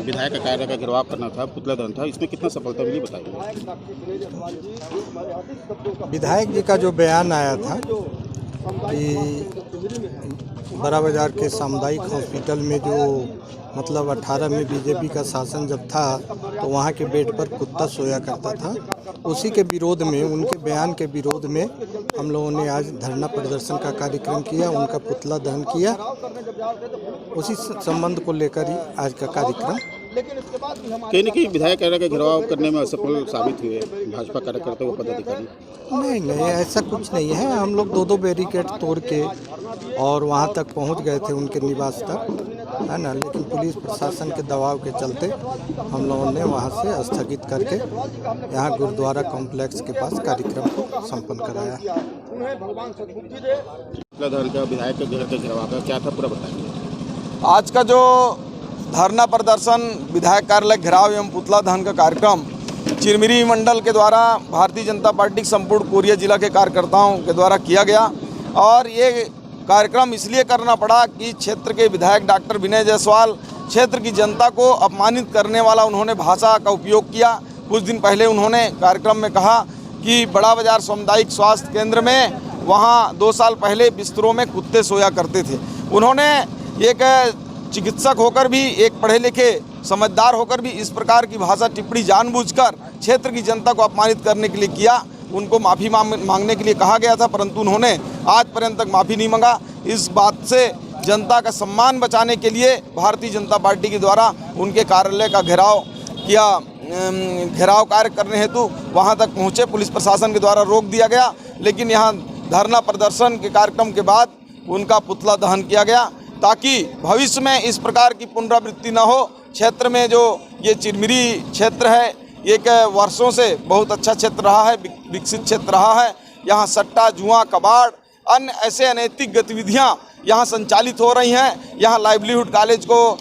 विधायक का कार्यालय का घेराव करना था, पुतला दहन था, इसमें कितना सफलता मिली बताइए। विधायक जी का जो बयान आया था कि बड़ा बाजार के सामुदायिक हॉस्पिटल में जो मतलब 18 में बीजेपी का शासन जब था तो वहाँ के बेड पर कुत्ता सोया करता था, उसी के विरोध में, उनके बयान के विरोध में हम लोगों ने आज धरना प्रदर्शन का कार्यक्रम किया, उनका पुतला दहन किया। उसी संबंध को लेकर ही आज का कार्यक्रम। कहीं न कहीं विधायक कार्यालय का घेराव करने में असफल साबित हुए भाजपा कार्यकर्ता व पदाधिकारी। नहीं, ऐसा कुछ नहीं है। हम लोग दो बैरिकेड तोड़ के और वहाँ तक पहुँच गए थे, उनके निवास तक, है ना, लेकिन पुलिस प्रशासन के दबाव के चलते हम लोगों ने वहाँ से स्थगित करके यहाँ गुरुद्वारा कॉम्प्लेक्स के पास कार्यक्रम को संपन्न कराया। का विधायक के घेराव का क्या था पूरा बताइए। आज का जो धरना प्रदर्शन, विधायक कार्यालय घेराव एवं पुतला दहन का कार्यक्रम चिरमिरी मंडल के द्वारा भारतीय जनता पार्टी संपूर्ण कोरिया जिला के कार्यकर्ताओं के द्वारा किया गया। और ये कार्यक्रम इसलिए करना पड़ा कि क्षेत्र के विधायक डॉक्टर विनय जायसवाल क्षेत्र की जनता को अपमानित करने वाला उन्होंने भाषा का उपयोग किया। कुछ दिन पहले उन्होंने कार्यक्रम में कहा कि बड़ा बाजार सामुदायिक स्वास्थ्य केंद्र में वहाँ 2 साल पहले बिस्तरों में कुत्ते सोया करते थे। उन्होंने एक चिकित्सक होकर भी, एक पढ़े लिखे समझदार होकर भी इस प्रकार की भाषा टिप्पणी जानबूझकर क्षेत्र की जनता को अपमानित करने के लिए किया। उनको माफ़ी मांगने के लिए कहा गया था, परंतु उन्होंने आज पर्यंत तक माफ़ी नहीं मांगा। इस बात से जनता का सम्मान बचाने के लिए भारतीय जनता पार्टी के द्वारा उनके कार्यालय का घेराव किया। घेराव कार्य करने हेतु वहां तक पहुंचे, पुलिस प्रशासन के द्वारा रोक दिया गया, लेकिन यहां धरना प्रदर्शन के कार्यक्रम के बाद उनका पुतला दहन किया गया ताकि भविष्य में इस प्रकार की पुनरावृत्ति न हो। क्षेत्र में जो ये चिरमिरी क्षेत्र है, एक वर्षों से बहुत अच्छा क्षेत्र रहा है, विकसित क्षेत्र रहा है। यहाँ सट्टा, जुआ, कबाड़, अन्य ऐसे अनैतिक गतिविधियाँ यहाँ संचालित हो रही हैं। यहाँ लाइवलीहुड कॉलेज को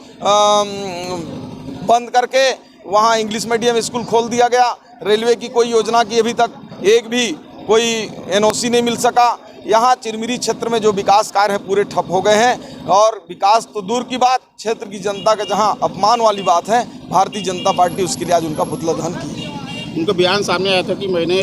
बंद करके वहाँ इंग्लिश मीडियम स्कूल खोल दिया गया। रेलवे की कोई योजना की अभी तक एक भी कोई एनओसी नहीं मिल सका। यहाँ चिरमिरी क्षेत्र में जो विकास कार्य है पूरे ठप हो गए हैं। और विकास तो दूर की बात, क्षेत्र की जनता का जहाँ अपमान वाली बात है, भारतीय जनता पार्टी उसके लिए आज उनका पुतला दहन की। उनका बयान सामने आया था कि मैंने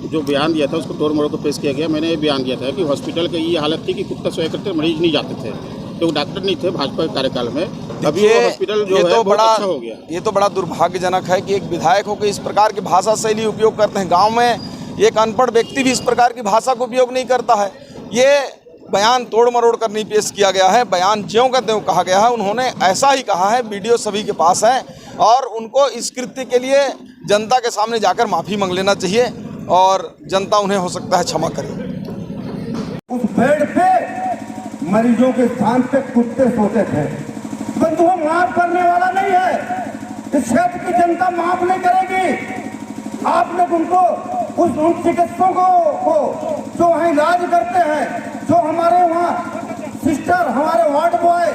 जो बयान दिया था उसको तोड़ मरोड़ कर पेश किया गया। मैंने बयान दिया था कि हॉस्पिटल की ये हालत थी कि कुत्ता सोया करते मरीज नहीं जाते थे, तो डॉक्टर नहीं थे भाजपा के कार्यकाल में। अभी वो हॉस्पिटल जो है बहुत अच्छा हो गया। ये तो बड़ा दुर्भाग्यजनक है कि एक विधायक होकर इस प्रकार की भाषा शैली उपयोग करते हैं। गाँव में एक अनपढ़ व्यक्ति भी इस प्रकार की भाषा का उपयोग नहीं करता है। ये बयान तोड़ मरोड़ कर नहीं पेश किया गया है, बयान ज्यों का त्यों कहा गया है। उन्होंने ऐसा ही कहा है, वीडियो सभी के पास है, और उनको इस कृत्य के लिए जनता के सामने जाकर माफ़ी मांग लेना चाहिए और जनता उन्हें हो सकता है क्षमा करे। उस बेड पे मरीजों के स्थान पे कुत्ते सोते थे, परंतु वो माफ करने वाला नहीं है। इस क्षेत्र की जनता माफ नहीं करेगी। आप लोग उनको उन चिकित्सकों को जो वहाँ इलाज करते हैं, जो हमारे वहाँ सिस्टर, हमारे वार्ड बॉय,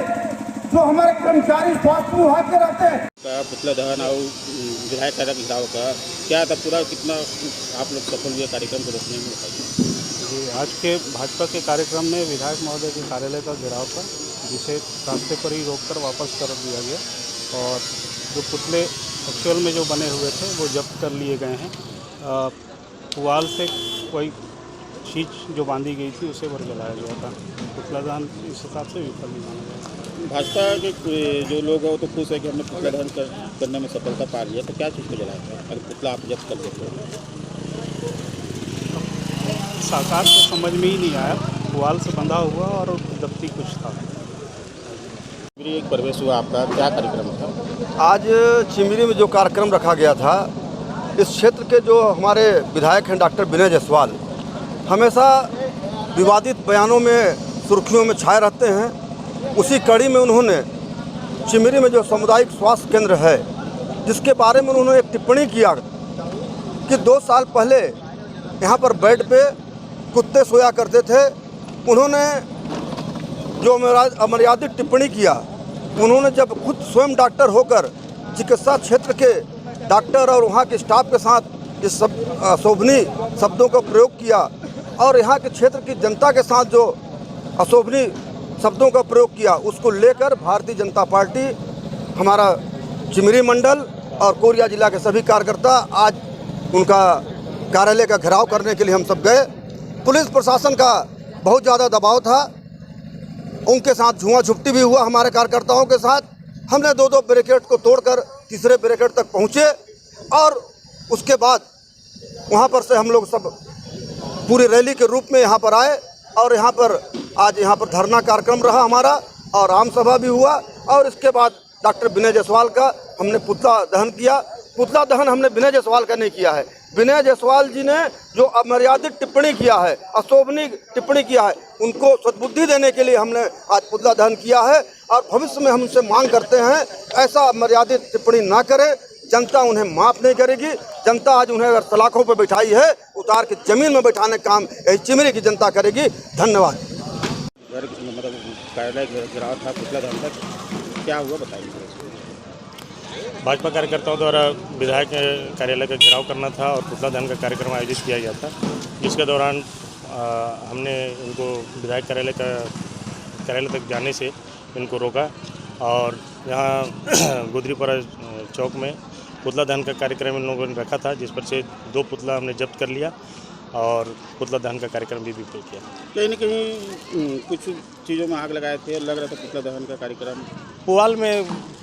जो हमारे कर्मचारी स्वास्थ्य विभाग के रहते हैं। पुतला दहन और विधायक कार्यालय घेराव का क्या था पूरा, कितना आप लोग सफल हुए कार्यक्रम को रोकने में बताइए। जी, आज के भाजपा के कार्यक्रम में विधायक महोदय के कार्यालय का घेराव था, जिसे रास्ते पर ही रोककर वापस कर दिया गया। और जो पुतले एक्चुअल में जो बने हुए थे वो जब्त कर लिए गए हैं। पुआल से कोई चीज़ जो बांधी गई थी उसे पर जलाया गया था। पुतला दहन इस हिसाब से विफल नहीं माना गया। भाजपा के जो लोग हैं वो तो खुश है कि हमने पुतला दहन करने में सफलता पा लिया, तो क्या चीज़ को जलाया था अगर पुतला आप जब्त कर देते हो? साकार तो समझ में ही नहीं आया, पुआल से बंधा हुआ और जब्ती कुछ था। एक प्रवेश हुआ आपका, क्या कार्यक्रम था? आज चिरमिरी में जो कार्यक्रम रखा गया था, इस क्षेत्र के जो हमारे विधायक हैं डॉक्टर विनय जायसवाल हमेशा विवादित बयानों में सुर्खियों में छाए रहते हैं। उसी कड़ी में उन्होंने चिरमिरी में जो सामुदायिक स्वास्थ्य केंद्र है, जिसके बारे में उन्होंने एक टिप्पणी किया कि 2 साल पहले यहाँ पर बेड पे कुत्ते सोया करते थे। उन्होंने जो अमर्यादित टिप्पणी किया, उन्होंने जब खुद स्वयं डॉक्टर होकर चिकित्सा क्षेत्र के डॉक्टर और वहाँ के स्टाफ के साथ इस सब अशोभनीय शब्दों का प्रयोग किया और यहाँ के क्षेत्र की जनता के साथ जो अशोभनीय शब्दों का प्रयोग किया, उसको लेकर भारतीय जनता पार्टी, हमारा चिमरी मंडल और कोरिया जिला के सभी कार्यकर्ता आज उनका कार्यालय का घेराव करने के लिए हम सब गए। पुलिस प्रशासन का बहुत ज़्यादा दबाव था, उनके साथ झुआ झुपटी भी हुआ हमारे कार्यकर्ताओं के साथ। हमने 2-2 बैरिकेड को तोड़कर तीसरे बैरिकेड तक पहुँचे और उसके बाद वहाँ पर से हम लोग सब पूरी रैली के रूप में यहाँ पर आए और यहाँ पर आज यहाँ पर धरना कार्यक्रम रहा हमारा और आम सभा भी हुआ। और इसके बाद डॉक्टर विनय जायसवाल का हमने पुतला दहन किया। पुतला दहन हमने विनय जायसवाल का नहीं किया है। विनय जायसवाल जी ने जो अमर्यादित टिप्पणी किया है, अशोभनीय टिप्पणी किया है, उनको सद्बुद्धि देने के लिए हमने आज पुतला दहन किया है। और भविष्य में हम उनसे मांग करते हैं ऐसा अमर्यादित टिप्पणी ना करें। जनता उन्हें माफ़ नहीं करेगी। जनता आज उन्हें अगर सलाखों पर बैठाई है, उतार के ज़मीन में बैठाने का काम यही चिमरी की जनता करेगी। धन्यवाद। मतलब कार्यालय घेराव था, पुतला दहन था, क्या हुआ बताइए। भाजपा कार्यकर्ताओं द्वारा विधायक कार्यालय का घेराव करना था और पुतला दहन का कार्यक्रम आयोजित किया गया था, जिसके दौरान हमने इनको विधायक कार्यालय तक जाने से इनको रोका और यहाँ गुदरीपुरा चौक में पुतला दहन का कार्यक्रम इन लोगों ने रखा था, जिस पर से 2 पुतला हमने जब्त कर लिया और पुतला दहन का कार्यक्रम भी विफल किया। कहीं न कहीं कुछ चीज़ों में आग लगाए थे, लग रहा था पुतला दहन का कार्यक्रम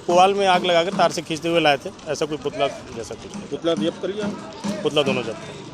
पुआल में आग लगाकर तार से खींचते हुए लाए थे। ऐसा कोई पुतला जैसा कुछ नहीं। पुतला जब्त कर लिया, पुतला दोनों जब्त।